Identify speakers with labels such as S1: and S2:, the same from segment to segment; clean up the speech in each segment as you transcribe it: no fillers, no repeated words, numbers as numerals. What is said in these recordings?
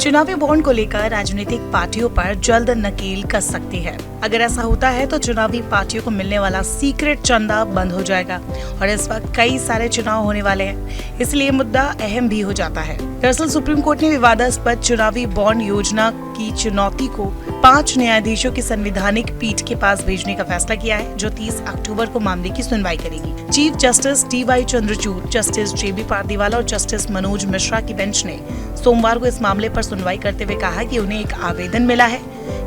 S1: चुनावी बॉन्ड को लेकर राजनीतिक पार्टियों पर जल्द नकेल कस सकती है। अगर ऐसा होता है तो चुनावी पार्टियों को मिलने वाला सीक्रेट चंदा बंद हो जाएगा और इस वक्त कई सारे चुनाव होने वाले हैं, इसलिए मुद्दा अहम भी हो जाता है। दरअसल सुप्रीम कोर्ट ने विवादास्पद चुनावी बॉन्ड योजना की चुनौती को 5 न्यायाधीशों की संवैधानिक पीठ के पास भेजने का फैसला किया है, जो 30 अक्टूबर को मामले की सुनवाई करेगी। Chief justice T Y. Chandrachud, justice J B. Pardiwala और जस्टिस मनोज मिश्रा की बेंच ने सोमवार को इस मामले पर सुनवाई करते हुए कहा कि उन्हें एक आवेदन मिला है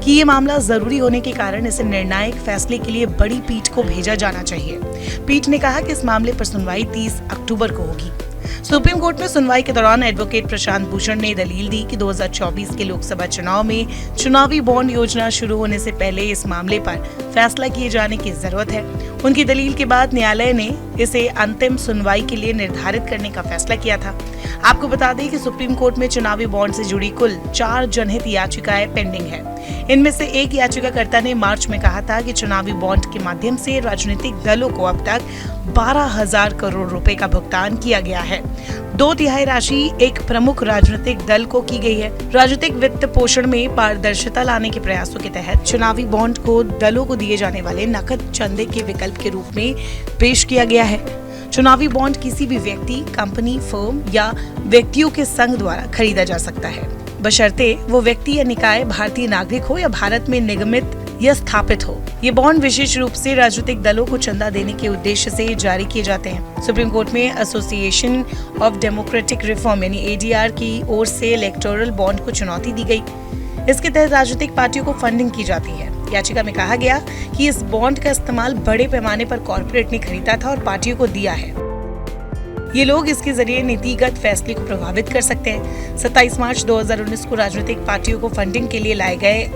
S1: कि ये मामला जरूरी होने के कारण इसे निर्णायक फैसले के लिए बड़ी पीठ को भेजा जाना चाहिए। पीठ ने कहा कि इस मामले पर सुनवाई 30 अक्टूबर को होगी। सुप्रीम कोर्ट में सुनवाई के दौरान एडवोकेट प्रशांत भूषण ने दलील दी कि 2024 के लोकसभा चुनाव में चुनावी बॉन्ड योजना शुरू होने से पहले इस मामले पर फैसला किए जाने की जरूरत है। उनकी दलील के बाद न्यायालय ने इसे अंतिम सुनवाई के लिए निर्धारित करने का फैसला किया था। आपको बता दें कि सुप्रीम कोर्ट में चुनावी बॉन्ड से जुड़ी कुल 4 जनहित याचिकाएं पेंडिंग है। इनमें से एक याचिकाकर्ता ने मार्च में कहा था कि चुनावी बॉन्ड के माध्यम से राजनीतिक दलों को अब तक 12,000 करोड़ रुपए का भुगतान किया गया है। 2/3 राशि एक प्रमुख राजनीतिक दल को की गई है। राजनीतिक वित्त पोषण में पारदर्शिता लाने के प्रयासों के तहत चुनावी बॉन्ड को दलों को दिए जाने वाले नकद चंदे के विकल्प के रूप में पेश किया गया है। चुनावी बॉन्ड किसी भी व्यक्ति, कंपनी, फर्म या व्यक्तियों के संघ द्वारा खरीदा जा सकता है, बशर्ते वो व्यक्ति या निकाय भारतीय नागरिक हो या भारत में निगमित या स्थापित हो। ये बॉन्ड विशेष रूप से राजनीतिक दलों को चंदा देने के उद्देश्य से जारी किए जाते हैं। सुप्रीम कोर्ट में एसोसिएशन ऑफ डेमोक्रेटिक रिफॉर्म यानी एडीआर की ओर से इलेक्टोरल बॉन्ड को चुनौती दी गई। इसके तहत राजनीतिक पार्टियों को फंडिंग की जाती है। याचिका में कहा गया कि इस बॉन्ड का इस्तेमाल बड़े पैमाने पर कॉर्पोरेट ने खरीदा था और पार्टियों को दिया है। ये लोग इसके जरिए नीतिगत फैसले को प्रभावित कर सकते हैं। 27 मार्च 2019 को राजनीतिक पार्टियों को फंडिंग के लिए लाए गए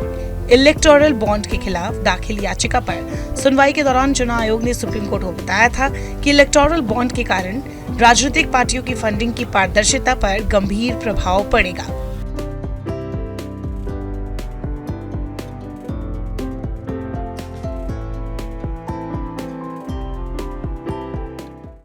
S1: इलेक्टोरल बॉन्ड के खिलाफ दाखिल याचिका पर सुनवाई के दौरान चुनाव आयोग ने सुप्रीम कोर्ट को बताया था कि इलेक्टोरल बॉन्ड के कारण राजनीतिक पार्टियों की फंडिंग की पारदर्शिता पर गंभीर प्रभाव पड़ेगा।